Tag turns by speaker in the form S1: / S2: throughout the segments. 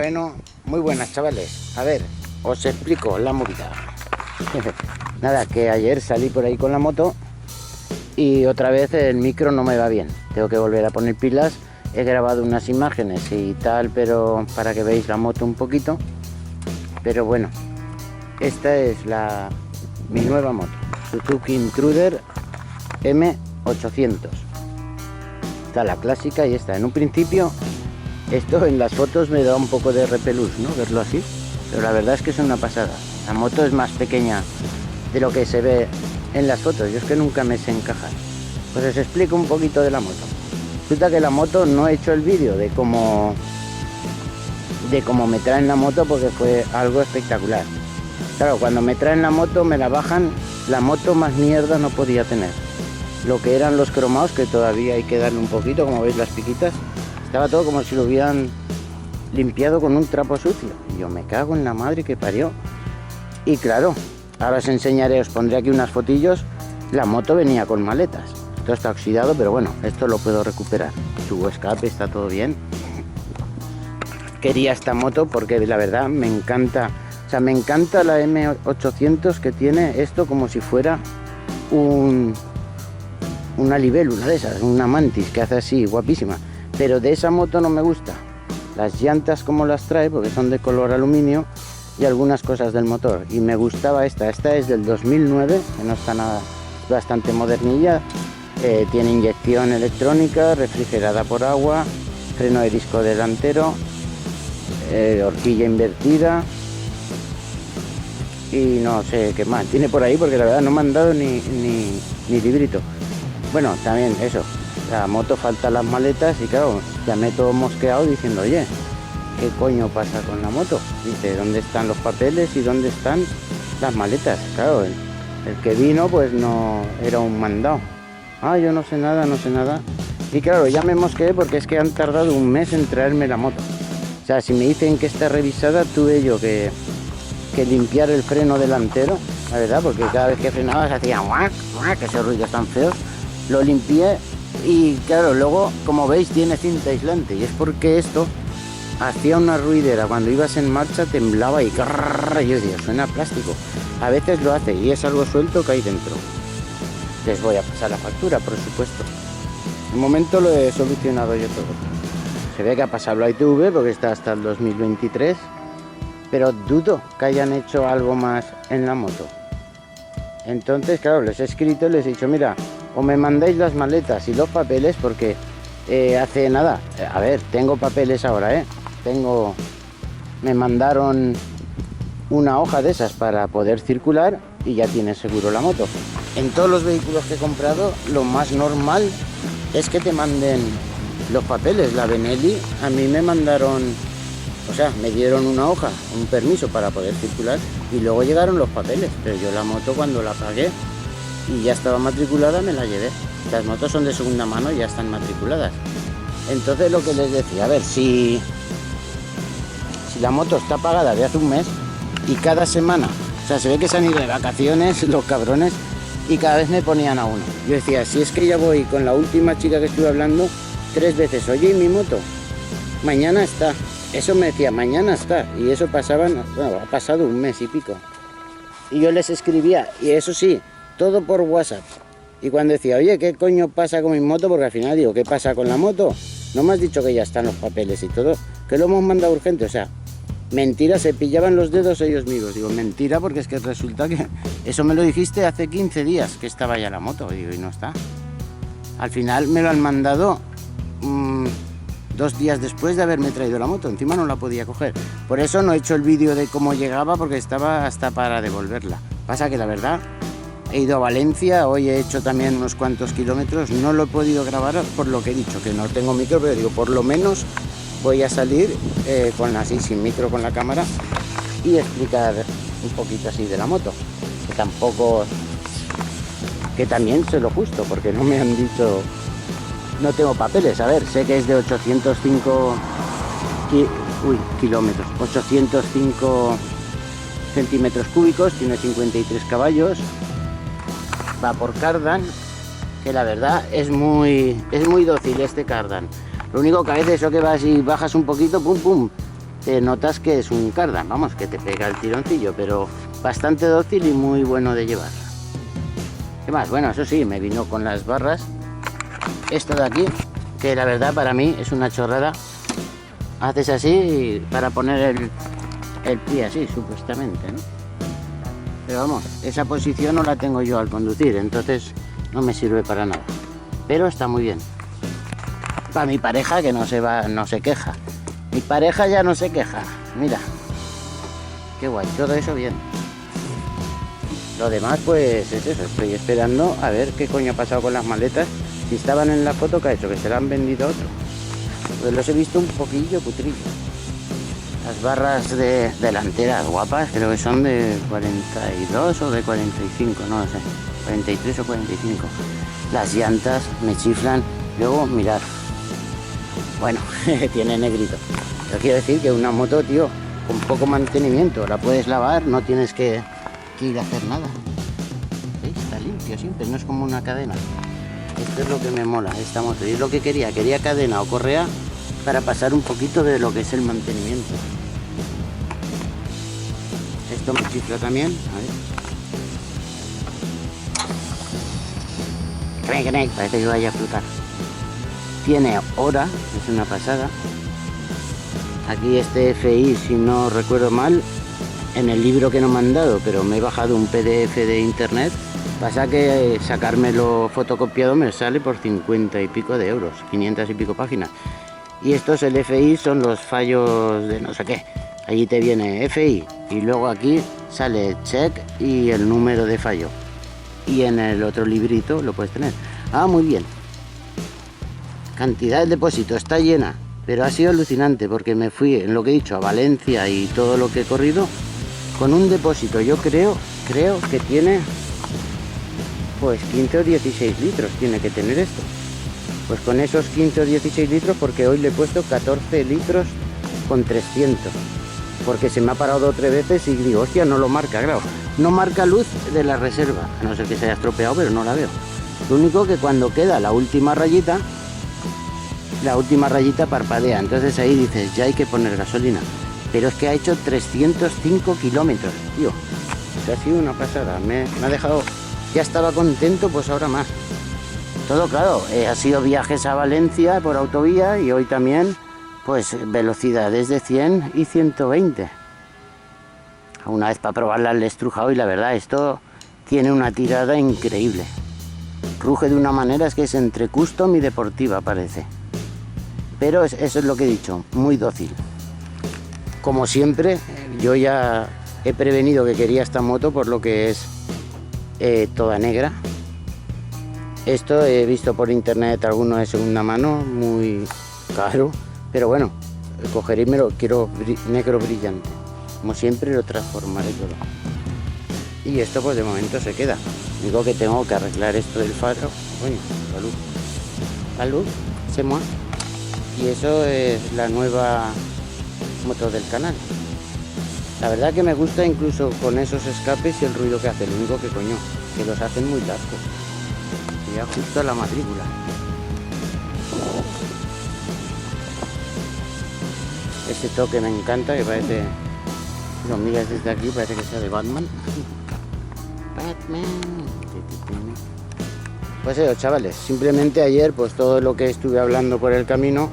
S1: Bueno, muy buenas, chavales. A ver, os explico la movida. Nada, que ayer salí por ahí con la moto y otra vez el micro no me va bien. Tengo que volver a poner pilas. He grabado unas imágenes y tal, pero para que veáis la moto un poquito. Pero bueno, esta es mi nueva moto, Suzuki Intruder M800. Está la clásica y esta. En un principio, esto en las fotos me da un poco de repelús, ¿no? Verlo así. Pero la verdad es que es una pasada. La moto es más pequeña de lo que se ve en las fotos. Yo es que nunca me sé encajar. Pues os explico un poquito de la moto. Resulta que la moto no he hecho el vídeo de cómo me traen la moto porque fue algo espectacular. Claro, cuando me traen la moto, me la bajan, la moto más mierda no podía tener. Lo que eran los cromados, que todavía hay que darle un poquito, como veis las piquitas, estaba todo como si lo hubieran limpiado con un trapo sucio. Y yo me cago en la madre que parió. Y claro, ahora os enseñaré, os pondré aquí unas fotillos. La moto venía con maletas. Esto está oxidado, pero bueno, esto lo puedo recuperar. Tubo escape, está todo bien. Quería esta moto porque la verdad me encanta. O sea, me encanta la M800, que tiene esto como si fuera una libélula de esas, una mantis que hace así, guapísima. Pero de esa moto no me gusta las llantas como las trae, porque son de color aluminio, y algunas cosas del motor. Y me gustaba esta es del 2009, que no está nada, bastante modernilla. Tiene inyección electrónica, refrigerada por agua, freno de disco delantero, horquilla invertida y no sé qué más tiene por ahí, porque la verdad no me han dado ni librito. Bueno, también eso, la moto falta las maletas y claro, ya me he todo mosqueado diciendo, oye, ¿qué coño pasa con la moto? Dice, ¿dónde están los papeles y dónde están las maletas? Claro, el que vino pues no era un mandado. Yo no sé nada. Y claro, ya me mosqueé porque es que han tardado un mes en traerme la moto. O sea, si me dicen que está revisada, tuve yo que limpiar el freno delantero, la verdad, porque cada vez que frenaba se hacía guac, que esos ruidos tan feos. Lo limpié y claro, luego, como veis, tiene cinta aislante. Y es porque esto hacía una ruidera. Cuando ibas en marcha temblaba y yo decía, suena a plástico. A veces lo hace y es algo suelto que hay dentro. Les voy a pasar la factura, por supuesto. De momento lo he solucionado yo todo. Se ve que ha pasado la ITV porque está hasta el 2023, pero dudo que hayan hecho algo más en la moto. Entonces, claro, les he escrito y les he dicho, mira, o me mandáis las maletas y los papeles, porque hace nada, a ver, tengo papeles ahora, me mandaron una hoja de esas para poder circular y ya tiene seguro la moto. En todos los vehículos que he comprado, lo más normal es que te manden los papeles. La Benelli, a mí me mandaron, o sea, me dieron una hoja, un permiso para poder circular y luego llegaron los papeles. Pero yo la moto, cuando la pagué y ya estaba matriculada, me la llevé. Las motos son de segunda mano y ya están matriculadas. Entonces lo que les decía, a ver, si la moto está pagada de hace un mes y cada semana, o sea, se ve que se han ido de vacaciones los cabrones y cada vez me ponían a uno. Yo decía, si es que ya voy con la última chica que estuve hablando 3 veces, oye, ¿y mi moto? Mañana está. Eso me decía, mañana está. Y eso pasaban, bueno, ha pasado un mes y pico. Y yo les escribía, y eso sí, todo por WhatsApp. Y cuando decía, oye, ¿qué coño pasa con mi moto? Porque al final digo, ¿qué pasa con la moto? No me has dicho que ya están los papeles y todo, que lo hemos mandado urgente. O sea, mentira, se pillaban los dedos ellos mismos. Digo, mentira, porque es que resulta que eso me lo dijiste hace 15 días que estaba ya la moto. Digo, y no está. Al final me lo han mandado 2 días después de haberme traído la moto. Encima no la podía coger. Por eso no he hecho el vídeo de cómo llegaba, porque estaba hasta para devolverla. Pasa que la verdad, he ido a Valencia, hoy he hecho también unos cuantos kilómetros. No lo he podido grabar por lo que he dicho, que no tengo micro, pero digo, por lo menos voy a salir así sin micro con la cámara y explicar un poquito así de la moto, que tampoco, que también sé lo justo, porque no me han dicho, no tengo papeles. A ver, sé que es de 805 kilómetros, 805 centímetros cúbicos, tiene 53 caballos, va por Cardan, que la verdad es muy dócil este Cardan. Lo único que a veces eso que vas y bajas un poquito, pum, te notas que es un cardan, vamos, que te pega el tironcillo, pero bastante dócil y muy bueno de llevar. ¿Qué más? Bueno, eso sí, me vino con las barras, esto de aquí, que la verdad para mí es una chorrada. Haces así para poner el pie así, supuestamente, ¿no? Pero vamos, esa posición no la tengo yo al conducir, entonces no me sirve para nada. Pero está muy bien. Para mi pareja que no se queja. Mi pareja ya no se queja. Mira. Qué guay, todo eso bien. Lo demás pues es eso, estoy esperando a ver qué coño ha pasado con las maletas. Si estaban en la foto, ¿qué ha hecho? Que se la han vendido a otro. Pues los he visto un poquillo putrillos. Las barras delanteras guapas, creo que son de 42 o de 45, no lo sé. 43 o 45. Las llantas me chiflan. Luego, mirar. Bueno, tiene negrito. Yo quiero decir que una moto, tío, con poco mantenimiento, la puedes lavar, no tienes que ir a hacer nada. ¿Sí? Está limpio siempre, no es como una cadena. Esto es lo que me mola, esta moto. Y es lo que quería cadena o correa para pasar un poquito de lo que es el mantenimiento. Esto me chifla también, a ver. Crec, parece que vaya a flotar. Tiene hora, es una pasada. Aquí este FI, si no recuerdo mal, en el libro que no me han dado, pero me he bajado un PDF de internet. Pasa que sacármelo fotocopiado me sale por 50 y pico de euros, 500 y pico páginas. Y estos, el FI, son los fallos de no sé qué. Allí te viene FI y luego aquí sale check y el número de fallo. Y en el otro librito lo puedes tener. Ah, muy bien. Cantidad del depósito está llena, pero ha sido alucinante porque me fui, en lo que he dicho, a Valencia y todo lo que he corrido con un depósito. Yo creo que tiene pues 15 o 16 litros tiene que tener esto. Pues con esos 15 o 16 litros, porque hoy le he puesto 14 litros con 300, porque se me ha parado 2 o 3 veces y digo, hostia, no lo marca, claro, no marca luz de la reserva, a no ser que se haya estropeado, pero no la veo. Lo único que cuando queda la última rayita parpadea, entonces ahí dices, ya hay que poner gasolina. Pero es que ha hecho 305 kilómetros, tío. O sea, ha sido una pasada, me ha dejado, ya estaba contento, pues ahora más. Todo claro, ha sido viajes a Valencia por autovía y hoy también, pues velocidades de 100 y 120. Una vez para probarla le he estrujado y la verdad, esto tiene una tirada increíble. Ruge de una manera, es que es entre custom y deportiva parece. Pero eso es lo que he dicho, muy dócil. Como siempre, yo ya he prevenido que quería esta moto por lo que es toda negra. Esto he visto por internet alguno de segunda mano, muy caro, pero bueno, cogeré y me lo quiero negro brillante. Como siempre lo transformaré todo. Y esto pues de momento se queda. Digo que tengo que arreglar esto del faro. Coño, la luz se mueve. Y eso es la nueva moto del canal. La verdad que me gusta incluso con esos escapes y el ruido que hace. Lo único que coño, que los hacen muy largos. Y ya justo a la matrícula. Ese toque me encanta, que parece, si lo miras desde aquí, parece que sea de Batman. Batman. Pues eso, chavales, simplemente ayer pues todo lo que estuve hablando por el camino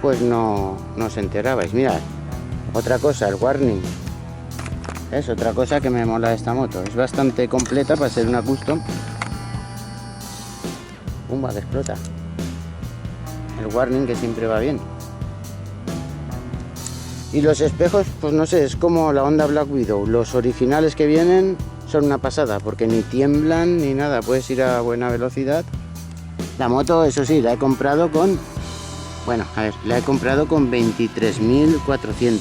S1: pues no os enterabais. Mirad, otra cosa, el warning. Es otra cosa que me mola de esta moto. Es bastante completa para ser una custom. Pumba, que explota. El warning, que siempre va bien. Y los espejos, pues no sé, es como la Honda Black Widow. Los originales que vienen son una pasada, porque ni tiemblan ni nada, puedes ir a buena velocidad. La moto, eso sí, la he comprado con, bueno, a ver, la he comprado con 23.400.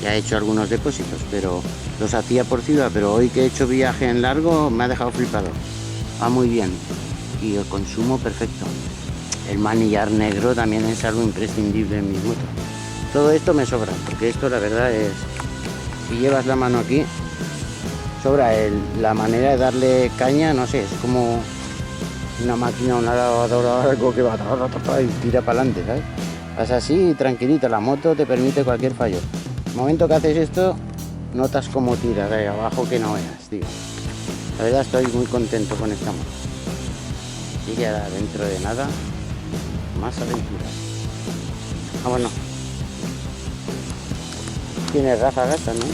S1: Ya he hecho algunos depósitos, pero los hacía por ciudad, pero hoy que he hecho viaje en largo me ha dejado flipado. Va muy bien y el consumo perfecto. El manillar negro también es algo imprescindible en mis motos. Todo esto me sobra, porque esto la verdad es, si llevas la mano aquí, sobra la manera de darle caña, no sé, es como una máquina, una lavadora, algo que va y tira para adelante, ¿sabes? Vas así tranquilito, la moto te permite cualquier fallo. El momento que haces esto, notas como tira de ahí abajo que no veas, tío. La verdad estoy muy contento con esta moto. Y ya dentro de nada, más aventuras. Vámonos. Tiene ráfagas también.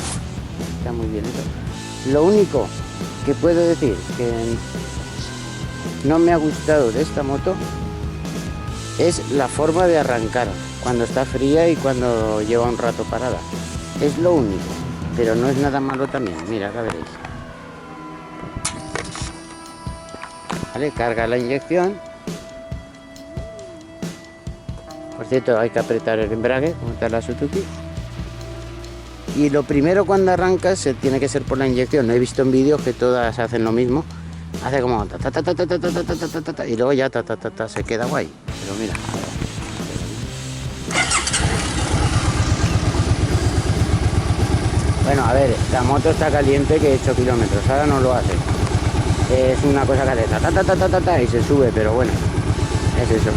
S1: Está muy bien eso. Lo único que puedo decir que no me ha gustado de esta moto es la forma de arrancar cuando está fría y cuando lleva un rato parada. Es lo único, pero no es nada malo también. Mira, acá veréis. Vale, carga la inyección. Por cierto, hay que apretar el embrague, como está la Suzuki. Y lo primero cuando arrancas se tiene que ser por la inyección. No he visto en vídeos que todas hacen lo mismo. Hace como ta, ta, ta, ta, ta, ta, ta, ta, ta, ta, ta, y luego ya ta, ta, ta, ta, se queda guay. Pero mira. Bueno, a ver, la moto está caliente que he hecho kilómetros. Ahora no lo hace. Es una cosa que hace ta, ta, ta, ta, ta, ta, ta, y se sube, pero bueno, es eso.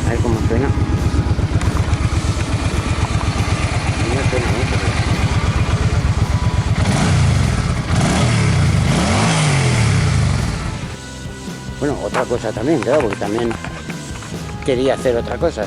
S1: A ver cómo suena. No suena mucho, pero... Bueno, otra cosa también, claro, porque también quería hacer otra cosa.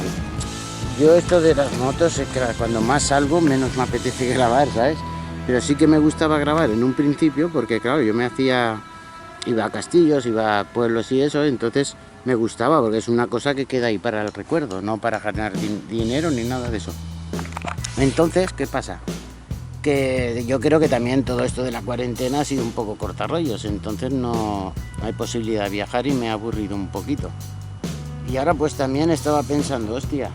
S1: Yo esto de las motos, es que cuando más salgo, menos me apetece grabar, ¿sabes? Pero sí que me gustaba grabar en un principio, porque claro, yo iba a castillos, iba a pueblos y eso, entonces me gustaba, porque es una cosa que queda ahí para el recuerdo, no para ganar dinero ni nada de eso. Entonces, ¿qué pasa? Que yo creo que también todo esto de la cuarentena ha sido un poco cortarrollos, entonces no hay posibilidad de viajar y me ha aburrido un poquito. Y ahora pues también estaba pensando, hostia,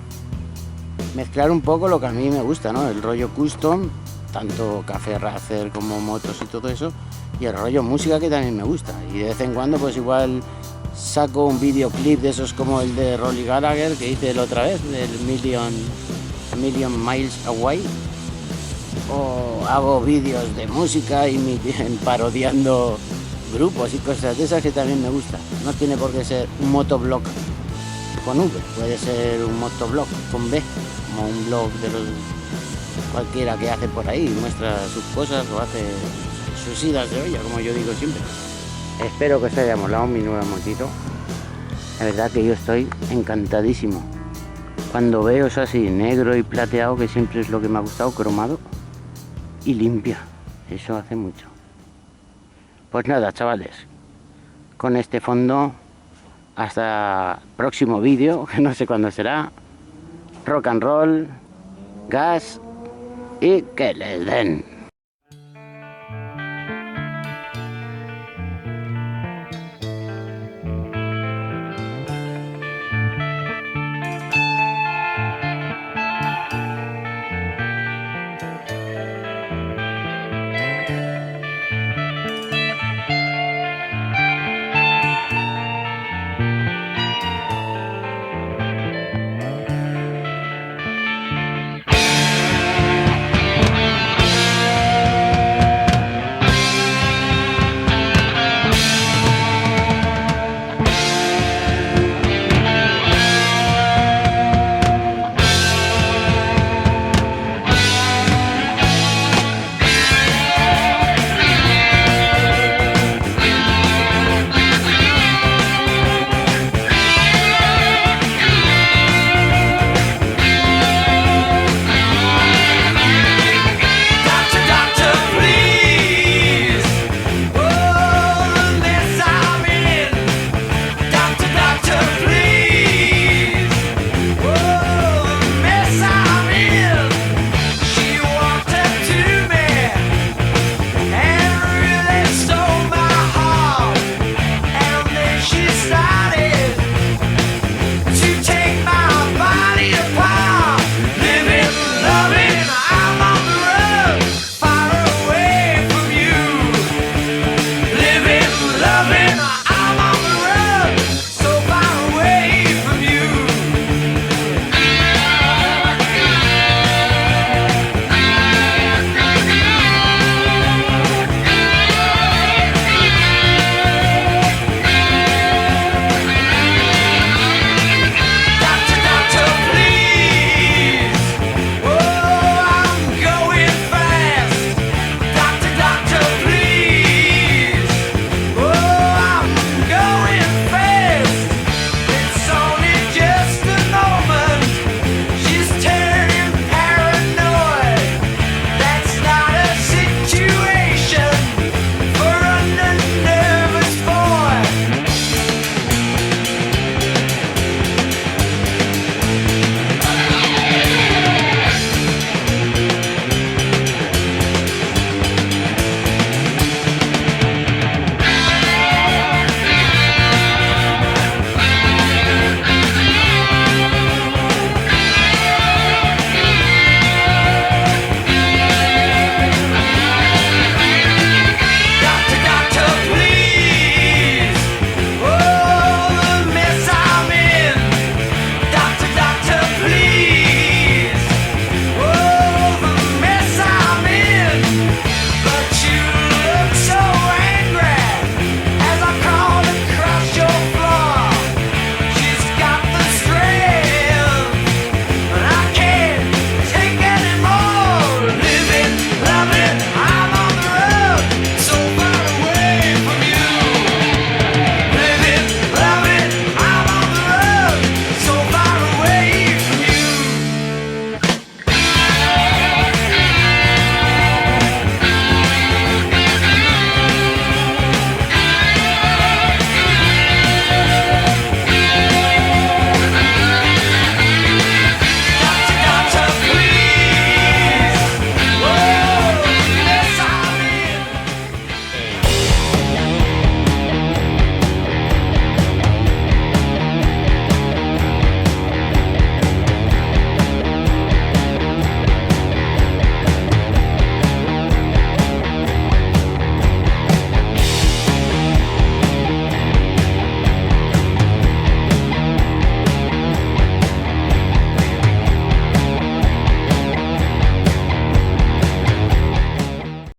S1: mezclar un poco lo que a mí me gusta, ¿no? El rollo custom, tanto café racer como motos y todo eso, y el rollo música que también me gusta. Y de vez en cuando pues igual saco un videoclip de esos como el de Rolly Gallagher que hice la otra vez, del Million Miles Away. O hago vídeos de música y parodiando grupos y cosas de esas que también me gusta. No tiene por qué ser un motoblog con V, puede ser un motoblog con B, como un blog de los cualquiera que hace por ahí, muestra sus cosas o hace sus idas de olla, como yo digo siempre. Espero que os haya molado mi nueva motito. La verdad que yo estoy encantadísimo. Cuando veo eso así, negro y plateado, que siempre es lo que me ha gustado, cromado y limpia, eso hace mucho. Pues nada, chavales, con este fondo, hasta el próximo vídeo, que no sé cuándo será. Rock and roll, gas y que les den.